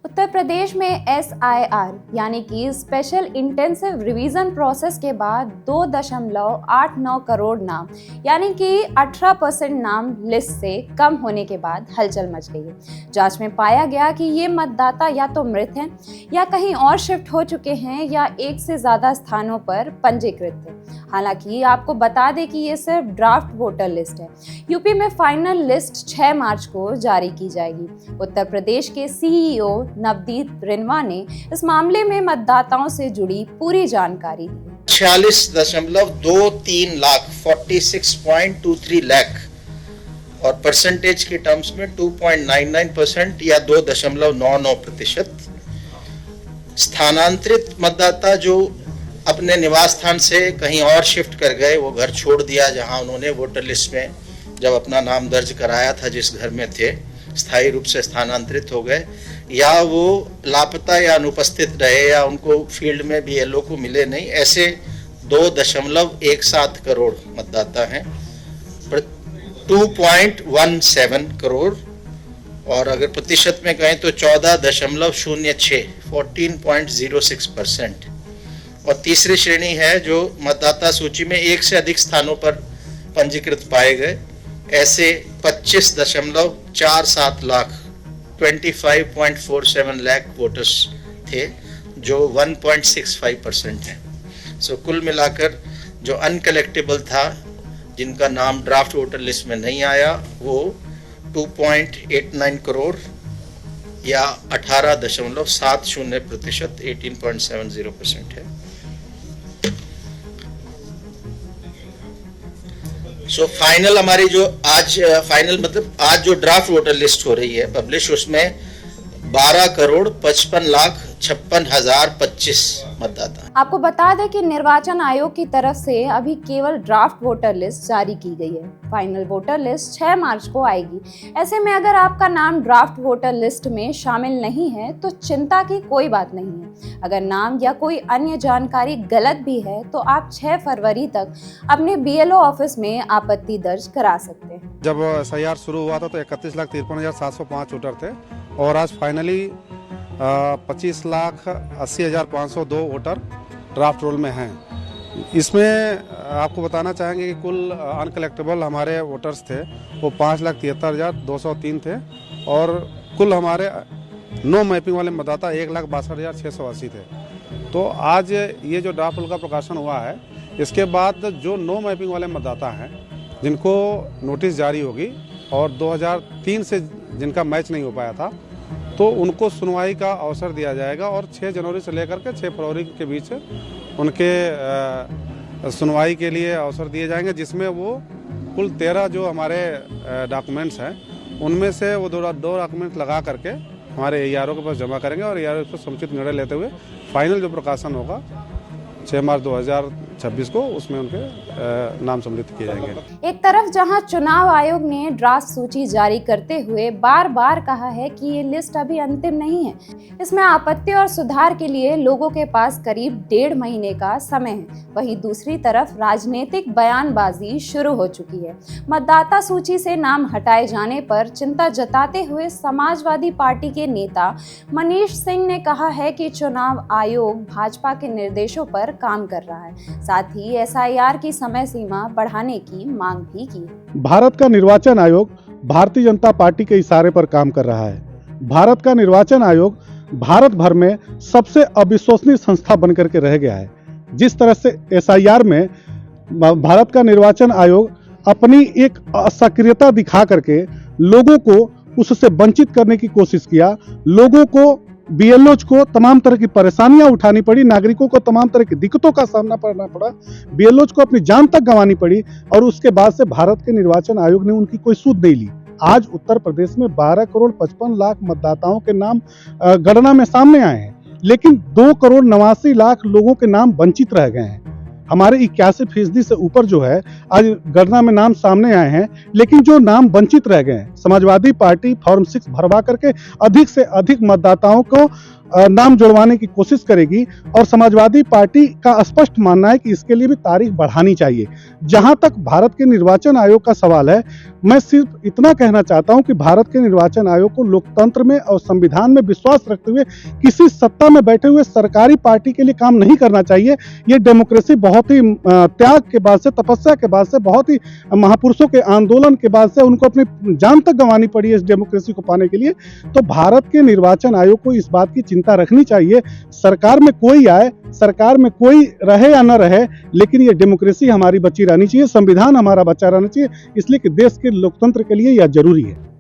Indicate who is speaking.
Speaker 1: उत्तर प्रदेश में SIR यानी कि स्पेशल इंटेंसिव रिवीजन प्रोसेस के बाद 2.89 करोड़ नाम यानी कि 18% नाम लिस्ट से कम होने के बाद हलचल मच गई है। जांच में पाया गया कि ये मतदाता या तो मृत हैं या कहीं और शिफ्ट हो चुके हैं या एक से ज्यादा स्थानों पर पंजीकृत थे। हालांकि आपको बता दें कि ये सिर्फ ड्राफ्ट वोटर लिस्ट है। यूपी में फाइनल लिस्ट 6 मार्च को जारी की जाएगी। उत्तर प्रदेश के CEO नवदीप रिनवा ने इस मामले में मतदाताओं से जुड़ी पूरी जानकारी दी।
Speaker 2: 46.23 लाख 46.23 लाख और परसेंटेज के टर्म्स में 2.99% या 2.99%। स्थानांतरित मतदाता जो अपने निवास स्थान से कहीं और शिफ्ट कर गए, वो घर छोड़ दिया जहां उन्होंने वोटर लिस्ट में जब अपना नाम दर्ज कराया था, जिस घर में थे, स्थायी रूप से स्थानांतरित हो गए, या वो लापता या अनुपस्थित रहे या उनको फील्ड में BLO को मिले नहीं, ऐसे 2.17 करोड़ मतदाता हैं। 2.17 करोड़ और अगर प्रतिशत में कहें तो 14.06 14.06%। और तीसरी श्रेणी है जो मतदाता सूची में एक से अधिक स्थानों पर पंजीकृत पाए गए, ऐसे 25.47 लाख 25.47 लाख वोटर्स थे, जो 1.65% है। सो कुल मिलाकर जो अनकलेक्टेबल था, जिनका नाम ड्राफ्ट वोटर लिस्ट में नहीं आया, वो 2.89 करोड़ या 18.70% 18.70% है। सो फाइनल हमारी जो आज फाइनल मतलब आज जो ड्राफ्ट वोटर लिस्ट हो रही है पब्लिश, उसमें 12,55,56,025 मतदाता।
Speaker 1: आपको बता दें कि निर्वाचन आयोग की तरफ से अभी केवल ड्राफ्ट वोटर लिस्ट जारी की गई है। फाइनल वोटर लिस्ट 6 मार्च को आएगी। ऐसे में अगर आपका नाम ड्राफ्ट वोटर लिस्ट में शामिल नहीं है तो चिंता की कोई बात नहीं है। अगर नाम या कोई अन्य जानकारी गलत भी है तो आप 6 फरवरी तक अपने BLO ऑफिस में आपत्ति दर्ज करा सकते हैं।
Speaker 3: जब SIR शुरू हुआ था तो 31,53,705 वोटर थे और आज फाइनली 25,80,502 वोटर ड्राफ्ट रोल में हैं। इसमें आपको बताना चाहेंगे कि कुल अनकलेक्टेबल हमारे वोटर्स थे वो 5,73,203 थे और कुल हमारे नो मैपिंग वाले मतदाता 1,62,680 थे। तो आज ये जो ड्राफ्ट रोल का प्रकाशन हुआ है, इसके बाद जो नो मैपिंग वाले मतदाता हैं जिनको नोटिस जारी होगी और 2003 से जिनका मैच नहीं हो पाया था, तो उनको सुनवाई का अवसर दिया जाएगा और 6 जनवरी से लेकर के 6 फरवरी के बीच उनके सुनवाई के लिए अवसर दिए जाएंगे, जिसमें वो कुल 13 जो हमारे डॉक्यूमेंट्स हैं उनमें से वो दो डॉक्यूमेंट लगा करके हमारे ARO के पास जमा करेंगे और ARO पर समुचित निर्णय लेते हुए फाइनल जो प्रकाशन होगा 6 मार्च 2026 को, उसमें उनके नाम सम्मिलित किए जाएंगे।
Speaker 1: एक तरफ जहां चुनाव आयोग ने ड्राफ्ट सूची जारी करते हुए बार बार कहा है कि ये लिस्ट अभी अंतिम नहीं है, इसमें आपत्ति और सुधार के लिए लोगों के पास करीब 1.5 महीने का समय है, वहीं दूसरी तरफ राजनीतिक बयानबाजी शुरू हो चुकी है। मतदाता सूची से नाम हटाए जाने पर चिंता जताते हुए समाजवादी पार्टी के नेता मनीष सिंह ने कहा है कि चुनाव आयोग भाजपा के निर्देशों पर काम कर रहा है, साथ ही SIR की समय सीमा बढ़ाने की मांग भी की।
Speaker 4: भारत का निर्वाचन आयोग भारतीय जनता पार्टी के इशारे पर काम कर रहा है। भारत का निर्वाचन आयोग भारत भर में सबसे अविश्वसनीय संस्था बनकर के रह गया है। जिस तरह से SIR में भारत का निर्वाचन आयोग अपनी एक असक्रियता दिखा करके लोगों को उससे वंचित करने की कोशिश किया, लोगों को BLOs को तमाम तरह की परेशानियां उठानी पड़ी, नागरिकों को तमाम तरह की दिक्कतों का सामना करना पड़ा, BLOs को अपनी जान तक गंवानी पड़ी और उसके बाद से भारत के निर्वाचन आयोग ने उनकी कोई सुध नहीं ली। आज उत्तर प्रदेश में 12,55,00,000 मतदाताओं के नाम गणना में सामने आए हैं, लेकिन 2,89,00,000 लोगों के नाम वंचित रह गए हैं। हमारे 81% से ऊपर जो है आज गणना में नाम सामने आए हैं, लेकिन जो नाम वंचित रह गए हैं, समाजवादी पार्टी फॉर्म 6 भरवा करके अधिक से अधिक मतदाताओं को नाम जुड़वाने की कोशिश करेगी और समाजवादी पार्टी का स्पष्ट मानना है कि इसके लिए भी तारीख बढ़ानी चाहिए। जहां तक भारत के निर्वाचन आयोग का सवाल है, मैं सिर्फ इतना कहना चाहता हूं कि भारत के निर्वाचन आयोग को लोकतंत्र में और संविधान में विश्वास रखते हुए किसी सत्ता में बैठे हुए सरकारी पार्टी के लिए काम नहीं करना चाहिए। ये डेमोक्रेसी बहुत ही त्याग के बाद से, तपस्या के बाद से, बहुत ही महापुरुषों के आंदोलन के बाद से उनको अपनी जान तक गंवानी पड़ी है इस डेमोक्रेसी को पाने के लिए। तो भारत के निर्वाचन आयोग को इस बात की चिंता रखनी चाहिए, सरकार में कोई आए, सरकार में कोई रहे या न रहे, लेकिन ये डेमोक्रेसी हमारी बची रहनी चाहिए, संविधान हमारा बचा रहना चाहिए, इसलिए कि देश के लोकतंत्र के लिए यह जरूरी है।